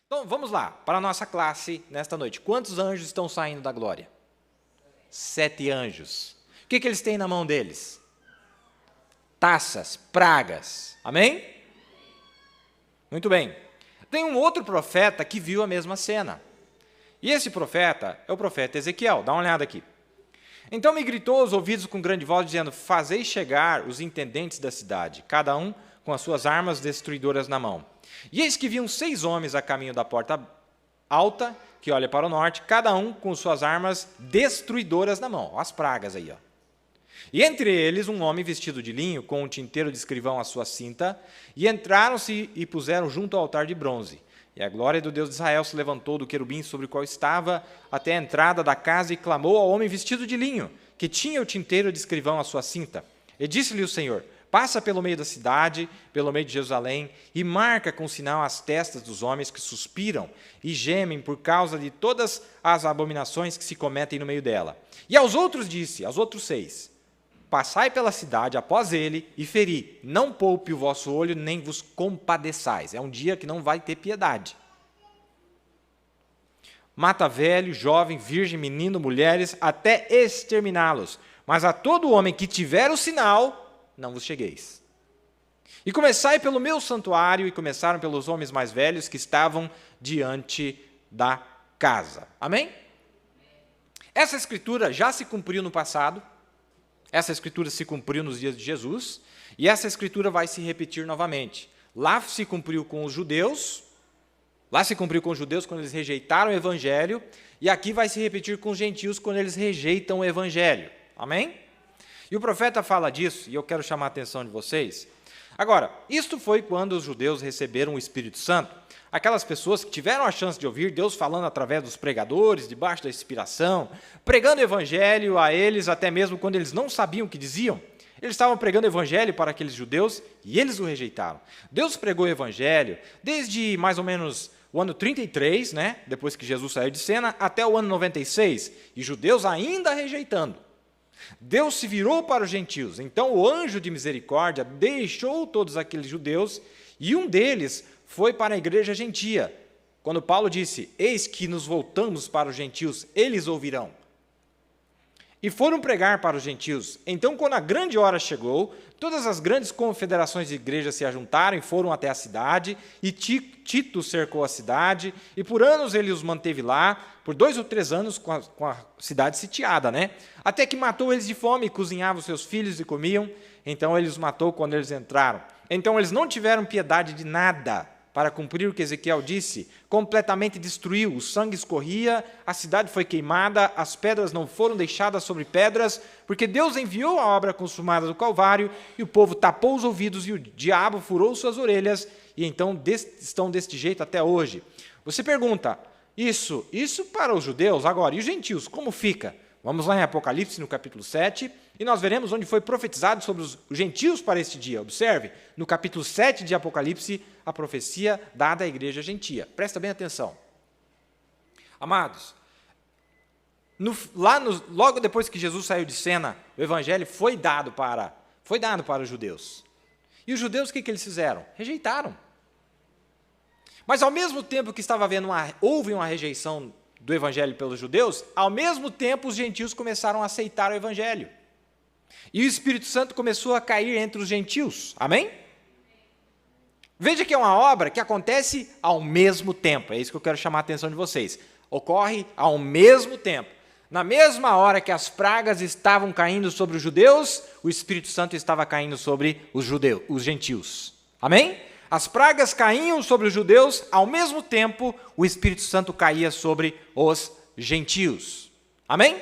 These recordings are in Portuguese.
Então, vamos lá, para a nossa classe nesta noite. Quantos anjos estão saindo da glória? 7 anjos. O que eles têm na mão deles? Taças, pragas. Amém? Muito bem. Tem um outro profeta que viu a mesma cena. E esse profeta é o profeta Ezequiel. Dá uma olhada aqui. Então me gritou aos ouvidos com grande voz, dizendo: fazei chegar os intendentes da cidade, cada um com as suas armas destruidoras na mão. E eis que viam 6 homens a caminho da porta alta, que olha para o norte, cada um com suas armas destruidoras na mão. Ó, as pragas aí, ó. E entre eles um homem vestido de linho, com um tinteiro de escrivão à sua cinta, e entraram-se e puseram junto ao altar de bronze. E a glória do Deus de Israel se levantou do querubim sobre o qual estava até a entrada da casa e clamou ao homem vestido de linho, que tinha o tinteiro de escrivão à sua cinta. E disse-lhe o Senhor: passa pelo meio da cidade, pelo meio de Jerusalém, e marca com sinal as testas dos homens que suspiram e gemem por causa de todas as abominações que se cometem no meio dela. E aos outros disse, aos outros 6, passai pela cidade após ele e feri, não poupe o vosso olho, nem vos compadeçais. É um dia que não vai ter piedade. Mata velho, jovem, virgem, menino, mulheres, até exterminá-los. Mas a todo homem que tiver o sinal, não vos chegueis. E começai pelo meu santuário, e começaram pelos homens mais velhos que estavam diante da casa. Amém? Essa escritura já se cumpriu no passado. Essa escritura se cumpriu nos dias de Jesus, e essa escritura vai se repetir novamente. Lá se cumpriu com os judeus, quando eles rejeitaram o evangelho, e aqui vai se repetir com os gentios quando eles rejeitam o evangelho. Amém? E o profeta fala disso, e eu quero chamar a atenção de vocês. Agora, isto foi quando os judeus receberam o Espírito Santo. Aquelas pessoas que tiveram a chance de ouvir Deus falando através dos pregadores, debaixo da inspiração, pregando o evangelho a eles, até mesmo quando eles não sabiam o que diziam. Eles estavam pregando o evangelho para aqueles judeus e eles o rejeitaram. Deus pregou o evangelho desde mais ou menos o ano 33, né, depois que Jesus saiu de cena, até o ano 96, e judeus ainda rejeitando. Deus se virou para os gentios. Então o anjo de misericórdia deixou todos aqueles judeus, e um deles foi para a igreja gentia. Quando Paulo disse: eis que nos voltamos para os gentios, eles ouvirão. E foram pregar para os gentios. Então, quando a grande hora chegou, todas as grandes confederações de igrejas se ajuntaram e foram até a cidade, e Tito cercou a cidade, e por anos ele os manteve lá, por 2 ou 3 anos com a cidade sitiada, né? Até que matou eles de fome, e cozinhava os seus filhos e comiam. Então ele os matou quando eles entraram. Então eles não tiveram piedade de nada, para cumprir o que Ezequiel disse, completamente destruiu, o sangue escorria, a cidade foi queimada, as pedras não foram deixadas sobre pedras, porque Deus enviou a obra consumada do Calvário, e o povo tapou os ouvidos, e o diabo furou suas orelhas, e então estão deste jeito até hoje. Você pergunta, isso para os judeus agora, e os gentios, como fica? Vamos lá em Apocalipse, no capítulo 7, e nós veremos onde foi profetizado sobre os gentios para este dia. Observe, no capítulo 7 de Apocalipse, a profecia dada à igreja gentia. Presta bem atenção. Amados, logo depois que Jesus saiu de cena, o evangelho foi dado para os judeus. E os judeus, o que eles fizeram? Rejeitaram. Mas ao mesmo tempo que houve uma rejeição do evangelho pelos judeus, ao mesmo tempo os gentios começaram a aceitar o evangelho. E o Espírito Santo começou a cair entre os gentios. Amém? Veja que é uma obra que acontece ao mesmo tempo. É isso que eu quero chamar a atenção de vocês. Ocorre ao mesmo tempo. Na mesma hora que as pragas estavam caindo sobre os judeus, o Espírito Santo estava caindo sobre os gentios. Amém? As pragas caíam sobre os judeus, ao mesmo tempo o Espírito Santo caía sobre os gentios. Amém?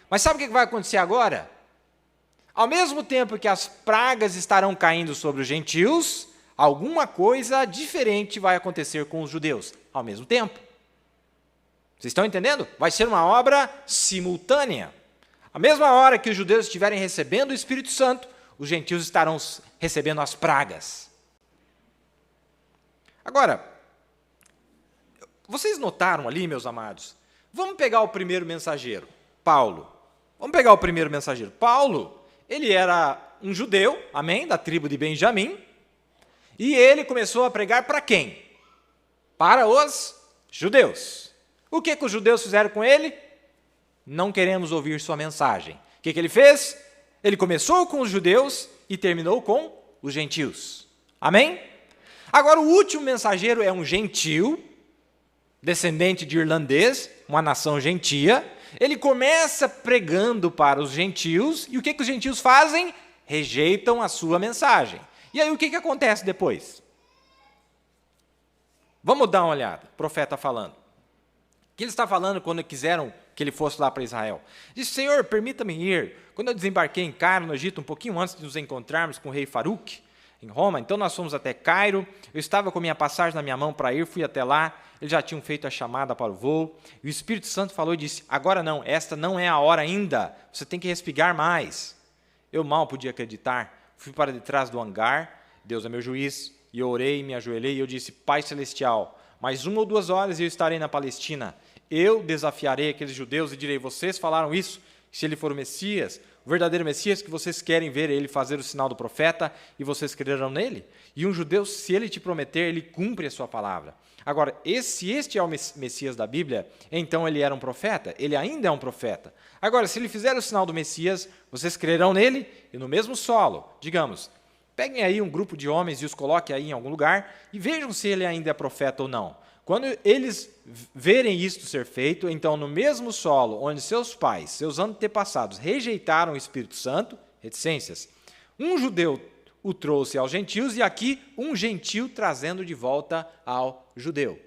Mas sabe o que vai acontecer agora? Ao mesmo tempo que as pragas estarão caindo sobre os gentios, alguma coisa diferente vai acontecer com os judeus, ao mesmo tempo. Vocês estão entendendo? Vai ser uma obra simultânea. A mesma hora que os judeus estiverem recebendo o Espírito Santo, os gentios estarão recebendo as pragas. Agora, vocês notaram ali, meus amados? Vamos pegar o primeiro mensageiro, Paulo. Vamos pegar o primeiro mensageiro. Paulo, ele era um judeu, amém, da tribo de Benjamim, e ele começou a pregar para quem? Para os Judeus. O que os judeus fizeram com ele? Não queremos ouvir sua mensagem. O que ele fez? Ele começou com os judeus e terminou com os gentios. Amém? Agora, o último mensageiro é um gentil, descendente de irlandês, uma nação gentia. Ele começa pregando para os gentios, e o que os gentios fazem? Rejeitam a sua mensagem. E aí o que acontece depois? Vamos dar uma olhada, o profeta falando. O que ele está falando quando quiseram que ele fosse lá para Israel? Disse: Senhor, permita-me ir. Quando eu desembarquei em Cairo, no Egito, um pouquinho antes de nos encontrarmos com o rei Faruque, em Roma, então nós fomos até Cairo, eu estava com minha passagem na minha mão para ir, fui até lá, eles já tinham feito a chamada para o voo, e o Espírito Santo falou e disse: agora não, esta não é a hora ainda, você tem que respigar mais. Eu mal podia acreditar, fui para detrás do hangar, Deus é meu juiz, e eu orei, me ajoelhei, e eu disse: Pai Celestial, mais 1 ou 2 horas e eu estarei na Palestina, eu desafiarei aqueles judeus e direi: vocês falaram isso, se ele for o Messias, o verdadeiro Messias, que vocês querem ver ele fazer o sinal do profeta, e vocês crerão nele? E um judeu, se ele te prometer, ele cumpre a sua palavra. Agora, se este é o Messias da Bíblia, então ele era um profeta, ele ainda é um profeta. Agora, se ele fizer o sinal do Messias, vocês crerão nele? E no mesmo solo, digamos, peguem aí um grupo de homens e os coloquem aí em algum lugar, e vejam se ele ainda é profeta ou não. Quando eles verem isto ser feito, então no mesmo solo onde seus pais, seus antepassados rejeitaram o Espírito Santo, reticências, um judeu o trouxe aos gentios e aqui um gentil trazendo de volta ao judeu.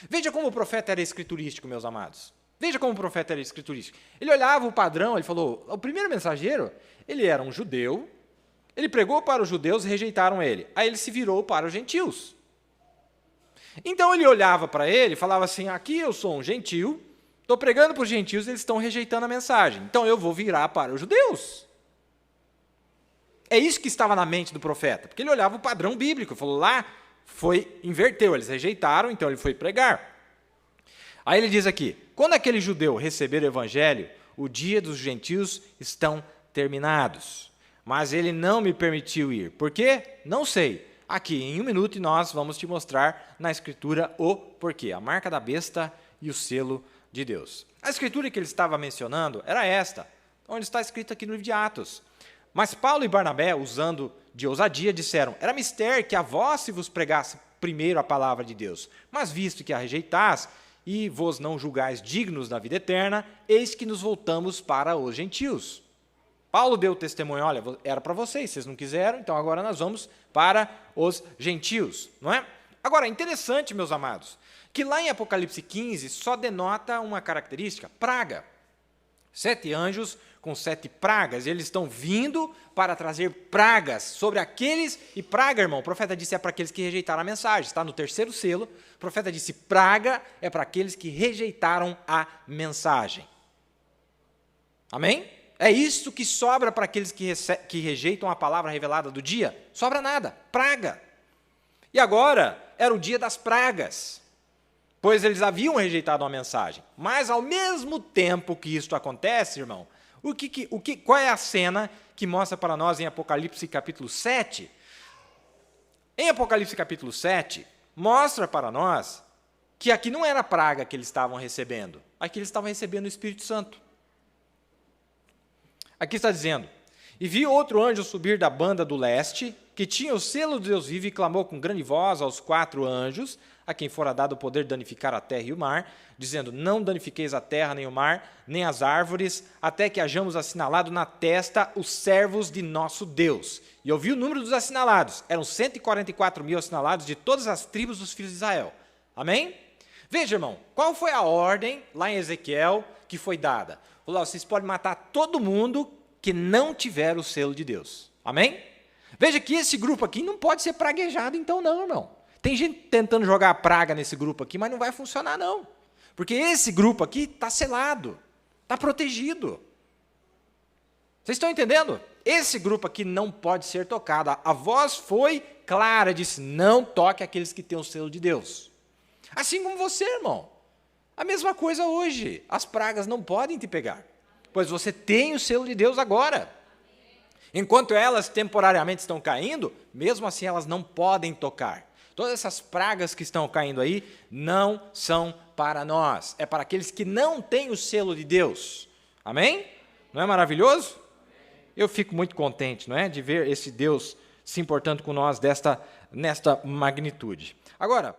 Veja como o profeta era escriturístico, meus amados. Veja como o profeta era escriturístico. Ele olhava o padrão, ele falou, o primeiro mensageiro, ele era um judeu, ele pregou para os judeus e rejeitaram ele. Aí ele se virou para os gentios. Então ele olhava para ele e falava assim: aqui eu sou um gentil, estou pregando para os gentios e eles estão rejeitando a mensagem, então eu vou virar para os judeus. É isso que estava na mente do profeta, porque ele olhava o padrão bíblico, falou lá, inverteu, eles rejeitaram, então ele foi pregar. Aí ele diz aqui: quando aquele judeu receber o evangelho, o dia dos gentios estão terminados, mas ele não me permitiu ir. Por quê? Não sei. Aqui, em 1 minuto, nós vamos te mostrar na Escritura o porquê, a marca da besta e o selo de Deus. A Escritura que ele estava mencionando era esta, onde está escrito aqui no livro de Atos. Mas Paulo e Barnabé, usando de ousadia, disseram: era mister que a vós se vos pregasse primeiro a palavra de Deus, mas visto que a rejeitais e vos não julgais dignos da vida eterna, eis que nos voltamos para os gentios. Paulo deu testemunho: olha, era para vocês não quiseram, então agora nós vamos para os gentios, não é? Agora, é interessante, meus amados, que lá em Apocalipse 15 só denota uma característica: praga. 7 anjos com 7 pragas, eles estão vindo para trazer pragas sobre aqueles, e praga, irmão, o profeta disse é para aqueles que rejeitaram a mensagem, está no 3º selo, o profeta disse praga é para aqueles que rejeitaram a mensagem. Amém? É isso que sobra para aqueles que rejeitam a palavra revelada do dia? Sobra nada, praga. E agora era o dia das pragas, pois eles haviam rejeitado a mensagem. Mas, ao mesmo tempo que isto acontece, irmão, qual é a cena que mostra para nós em Apocalipse capítulo 7? Em Apocalipse capítulo 7, mostra para nós que aqui não era praga que eles estavam recebendo, aqui eles estavam recebendo o Espírito Santo. Aqui está dizendo: e vi outro anjo subir da banda do leste, que tinha o selo de Deus vivo, e clamou com grande voz aos 4 anjos, a quem fora dado o poder de danificar a terra e o mar, dizendo: não danifiqueis a terra, nem o mar, nem as árvores, até que hajamos assinalado na testa os servos de nosso Deus. E eu vi o número dos assinalados, eram 144.000 assinalados de todas as tribos dos filhos de Israel. Amém? Veja, irmão, qual foi a ordem lá em Ezequiel que foi dada? Falou: vocês podem matar todo mundo que não tiver o selo de Deus. Amém? Veja que esse grupo aqui não pode ser praguejado, então não, irmão. Tem gente tentando jogar praga nesse grupo aqui, mas não vai funcionar, não. Porque esse grupo aqui está selado, está protegido. Vocês estão entendendo? Esse grupo aqui não pode ser tocado. A voz foi clara, disse: não toque aqueles que têm o selo de Deus. Assim como você, irmão. A mesma coisa hoje. As pragas não podem te pegar, pois você tem o selo de Deus agora. Enquanto elas temporariamente estão caindo, mesmo assim elas não podem tocar. todas essas pragas que estão caindo aí, não são para nós. É para aqueles que não têm o selo de Deus. Amém? Não é maravilhoso? Eu fico muito contente, não é, de ver esse Deus se importando com nós nesta magnitude. Agora,